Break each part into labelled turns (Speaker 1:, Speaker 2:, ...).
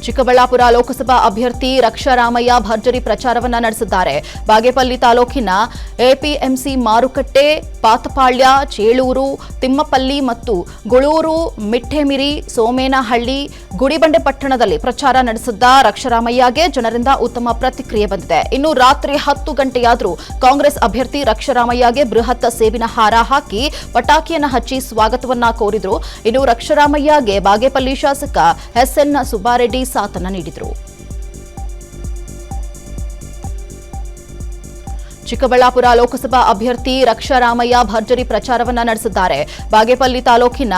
Speaker 1: ಚಿಕ್ಕಬಳ್ಳಾಪುರ ಲೋಕಸಭಾ ಅಭ್ಯರ್ಥಿ ರಕ್ಷಾ ರಾಮಯ್ಯ ಭರ್ಜರಿ ಪ್ರಚಾರವನ್ನ ನಡೆಸಿದ್ದಾರೆ. ಬಾಗೇಪಲ್ಲಿ ತಾಲೂಕಿನ ಎಪಿಎಂಸಿ ಮಾರುಕಟ್ಟೆ, ಪಾತಪಾಳ್ಯ, ಚೇಳೂರು, ತಿಮ್ಮಪಲ್ಲಿ ಮತ್ತು ಗುಳೂರು, ಮಿಟ್ಟೆಮಿರಿ, ಸೋಮೇನಹಳ್ಳಿ, ಗುಡಿಬಂಡೆ ಪಟ್ಟಣದಲ್ಲಿ ಪ್ರಚಾರ ನಡೆಸಿದ್ದ ರಕ್ಷಾರಾಮಯ್ಯಗೆ ಜನರಿಂದ ಉತ್ತಮ ಪ್ರತಿಕ್ರಿಯೆ ಬಂದಿದೆ. ಇನ್ನು ರಾತ್ರಿ 10 ಗಂಟೆಯಾದರೂ ಕಾಂಗ್ರೆಸ್ ಅಭ್ಯರ್ಥಿ ರಕ್ಷಾರಾಮಯ್ಯಗೆ ಬೃಹತ್ ಸೇಬಿನ ಹಾರ ಹಾಕಿ ಪಟಾಕಿಯನ್ನು ಹಚ್ಚಿ ಸ್ವಾಗತವನ್ನ ಕೋರಿದ್ರು. ಇನ್ನು ರಕ್ಷಾರಾಮಯ್ಯಗೆ ಬಾಗೇಪಲ್ಲಿ ಶಾಸಕ ಎಸ್ಎನ್ ಸುಬ್ಬಾರೆಡ್ಡಿ ಸಾಥನ್ನ ನೀಡಿದರು. ಚಿಕ್ಕಬಳ್ಳಾಪುರ ಲೋಕಸಭಾ ಅಭ್ಯರ್ಥಿ ರಕ್ಷಾ ರಾಮಯ್ಯ ಭರ್ಜರಿ ಪ್ರಚಾರವನ್ನ ನಡೆಸಿದ್ದಾರೆ. ಬಾಗೇಪಲ್ಲಿ ತಾಲೂಕಿನ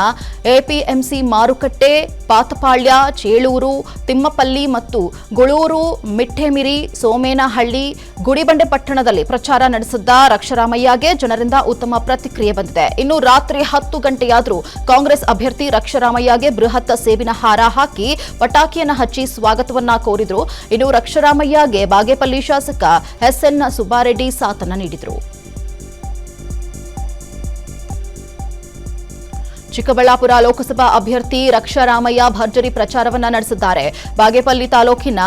Speaker 1: ಎಪಿಎಂಸಿ ಮಾರುಕಟ್ಟೆ, ಪಾತಪಾಳ್ಯ, ಚೇಳೂರು, ತಿಮ್ಮಪಲ್ಲಿ ಮತ್ತು ಗುಳೂರು, ಮಿಟ್ಟೆಮಿರಿ, ಸೋಮೇನಹಳ್ಳಿ, ಗುಡಿಬಂಡೆ ಪಟ್ಟಣದಲ್ಲಿ ಪ್ರಚಾರ ನಡೆಸಿದ್ದ ರಕ್ಷಾರಾಮಯ್ಯಗೆ ಜನರಿಂದ ಉತ್ತಮ ಪ್ರತಿಕ್ರಿಯೆ ಬಂದಿದೆ. ಇನ್ನು ರಾತ್ರಿ 10 ಗಂಟೆಯಾದರೂ ಕಾಂಗ್ರೆಸ್ ಅಭ್ಯರ್ಥಿ ರಕ್ಷಾರಾಮಯ್ಯಗೆ ಬೃಹತ್ ಸೇಬಿನ ಹಾರ ಹಾಕಿ ಪಟಾಕಿಯನ್ನು ಹಚ್ಚಿ ಸ್ವಾಗತವನ್ನ ಕೋರಿದ್ರು. ಇನ್ನು ರಕ್ಷಾರಾಮಯ್ಯಗೆ ಬಾಗೇಪಲ್ಲಿ ಶಾಸಕ ಎಸ್ಎನ್ ಸುಬ್ಬಾರೆಡ್ಡಿ ಸಾಥನ್ನ ನೀಡಿದರು. ಚಿಕ್ಕಬಳ್ಳಾಪುರ ಲೋಕಸಭಾ ಅಭ್ಯರ್ಥಿ ರಕ್ಷಾ ರಾಮಯ್ಯ ಭರ್ಜರಿ ಪ್ರಚಾರವನ್ನ ನಡೆಸಿದ್ದಾರೆ. ಬಾಗೇಪಲ್ಲಿ ತಾಲೂಕಿನ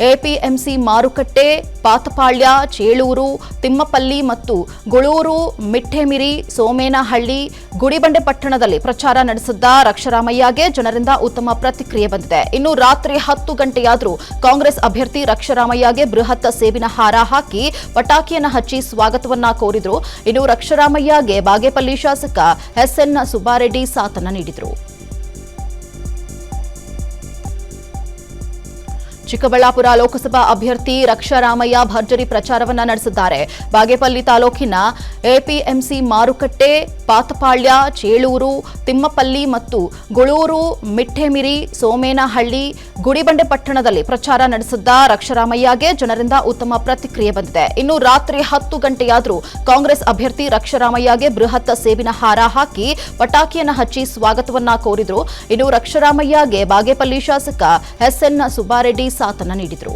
Speaker 1: ಎಪಿಎಂಸಿ ಮಾರುಕಟ್ಟೆ, ಪಾತಪಾಳ್ಯ, ಚೇಳೂರು, ತಿಮ್ಮಪಲ್ಲಿ ಮತ್ತು ಗುಳೂರು, ಮಿಟ್ಟೆಮಿರಿ, ಸೋಮೇನಹಳ್ಳಿ, ಗುಡಿಬಂಡೆ ಪಟ್ಟಣದಲ್ಲಿ ಪ್ರಚಾರ ನಡೆಸಿದ್ದ ರಕ್ಷಾರಾಮಯ್ಯಗೆ ಜನರಿಂದ ಉತ್ತಮ ಪ್ರತಿಕ್ರಿಯೆ ಬಂದಿದೆ. ಇನ್ನು ರಾತ್ರಿ 10 ಗಂಟೆಯಾದರೂ ಕಾಂಗ್ರೆಸ್ ಅಭ್ಯರ್ಥಿ ರಕ್ಷಾರಾಮಯ್ಯಗೆ ಬೃಹತ್ ಸೇಬಿನ ಹಾರ ಹಾಕಿ ಪಟಾಕಿಯನ್ನು ಹಚ್ಚಿ ಸ್ವಾಗತವನ್ನ ಕೋರಿದ್ರು. ಇನ್ನು ರಕ್ಷಾರಾಮಯ್ಯಗೆ ಬಾಗೇಪಲ್ಲಿ ಶಾಸಕ ಎಸ್ಎನ್ ಸುಬ್ಬಾರೆಡ್ಡಿ ಸಾಥನ್ನ ನೀಡಿದರು. ಚಿಕ್ಕಬಳ್ಳಾಪುರ ಲೋಕಸಭಾ ಅಭ್ಯರ್ಥಿ ರಕ್ಷಾ ರಾಮಯ್ಯ ಭರ್ಜರಿ ಪ್ರಚಾರವನ್ನ ನಡೆಸಿದ್ದಾರೆ. ಬಾಗೇಪಲ್ಲಿ ತಾಲೂಕಿನ ಎಪಿಎಂಸಿ ಮಾರುಕಟ್ಟೆ, ಪಾತಪಾಳ್ಯ, ಚೇಳೂರು, ತಿಮ್ಮಪಲ್ಲಿ ಮತ್ತು ಗುಳೂರು, ಮಿಟ್ಟೆಮಿರಿ, ಸೋಮೇನಹಳ್ಳಿ, ಗುಡಿಬಂಡೆ ಪಟ್ಟಣದಲ್ಲಿ ಪ್ರಚಾರ ನಡೆಸಿದ್ದ ರಕ್ಷಾರಾಮಯ್ಯಗೆ ಜನರಿಂದ ಉತ್ತಮ ಪ್ರತಿಕ್ರಿಯೆ ಬಂದಿದೆ. ಇನ್ನು ರಾತ್ರಿ 10 ಗಂಟೆಯಾದರೂ ಕಾಂಗ್ರೆಸ್ ಅಭ್ಯರ್ಥಿ ರಕ್ಷಾರಾಮಯ್ಯಗೆ ಬೃಹತ್ ಸೇಬಿನ ಹಾರ ಹಾಕಿ ಪಟಾಕಿಯನ್ನು ಹಚ್ಚಿ ಸ್ವಾಗತವನ್ನ ಕೋರಿದ್ರು. ಇನ್ನು ರಕ್ಷಾರಾಮಯ್ಯಗೆ ಬಾಗೇಪಲ್ಲಿ ಶಾಸಕ ಎಸ್ಎನ್ ಸುಬ್ಬಾರೆಡ್ಡಿ ಸಾಥನ್ನ ನೀಡಿದರು.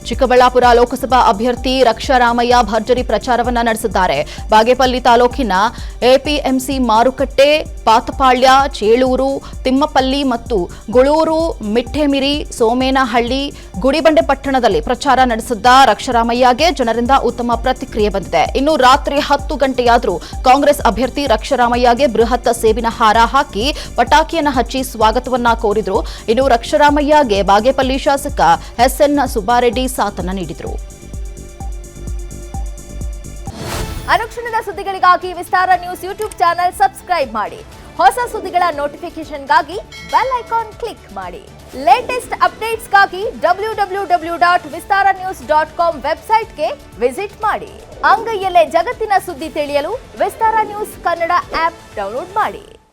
Speaker 1: ಚಿಕ್ಕಬಳ್ಳಾಪುರ ಲೋಕಸಭಾ ಅಭ್ಯರ್ಥಿ ರಕ್ಷಾ ರಾಮಯ್ಯ ಭರ್ಜರಿ ಪ್ರಚಾರವನ್ನ ನಡೆಸಿದ್ದಾರೆ. ಬಾಗೇಪಲ್ಲಿ ತಾಲೂಕಿನ ಎಪಿಎಂಸಿ ಮಾರುಕಟ್ಟೆ, ಪಾತಪಾಳ್ಯ, ಚೇಳೂರು, ತಿಮ್ಮಪಲ್ಲಿ ಮತ್ತು ಗುಳೂರು, ಮಿಟ್ಟೆಮಿರಿ, ಸೋಮೇನಹಳ್ಳಿ, ಗುಡಿಬಂಡೆ ಪಟ್ಟಣದಲ್ಲಿ ಪ್ರಚಾರ ನಡೆಸಿದ್ದ ರಕ್ಷಾರಾಮಯ್ಯಗೆ ಜನರಿಂದ ಉತ್ತಮ ಪ್ರತಿಕ್ರಿಯೆ ಬಂದಿದೆ. ಇನ್ನು ರಾತ್ರಿ 10 ಗಂಟೆಯಾದರೂ ಕಾಂಗ್ರೆಸ್ ಅಭ್ಯರ್ಥಿ ರಕ್ಷಾರಾಮಯ್ಯಗೆ ಬೃಹತ್ ಸೇಬಿನ ಹಾರ ಹಾಕಿ ಪಟಾಕಿಯನ್ನು ಹಚ್ಚಿ ಸ್ವಾಗತವನ್ನ ಕೋರಿದ್ರು. ಇನ್ನು ರಕ್ಷಾರಾಮಯ್ಯಗೆ ಬಾಗೇಪಲ್ಲಿ ಶಾಸಕ ಎಸ್ಎನ್ ಸುಬ್ಬಾರೆಡ್ಡಿ ಸಾಥನ್ನ ನೀಡಿದರು.
Speaker 2: ಅನುಕ್ಷಣದ ಸುದ್ದಿಗಳಿಗಾಗಿ ವಿಸ್ತಾರ ನ್ಯೂಸ್ ಯೂಟ್ಯೂಬ್ ಚಾನೆಲ್ ಸಬ್ಸ್ಕ್ರೈಬ್ ಮಾಡಿ. ಹೊಸ ಸುದ್ದಿಗಳ ನೋಟಿಫಿಕೇಶನ್ಗಾಗಿ ಬೆಲ್ ಐಕಾನ್ ಕ್ಲಿಕ್ ಮಾಡಿ. ಲೇಟೆಸ್ಟ್ ಅಪ್ಡೇಟ್ಸ್ಗಾಗಿ www.vistaranews.com ವೆಬ್ಸೈಟ್ಗೆ ವಿಸಿಟ್ ಮಾಡಿ. ಅಂಗೈಯಲ್ಲೇ ಜಗತ್ತಿನ ಸುದ್ದಿ ತಿಳಿಯಲು ವಿಸ್ತಾರ ನ್ಯೂಸ್ ಕನ್ನಡ ಆಪ್ ಡೌನ್ಲೋಡ್ ಮಾಡಿ.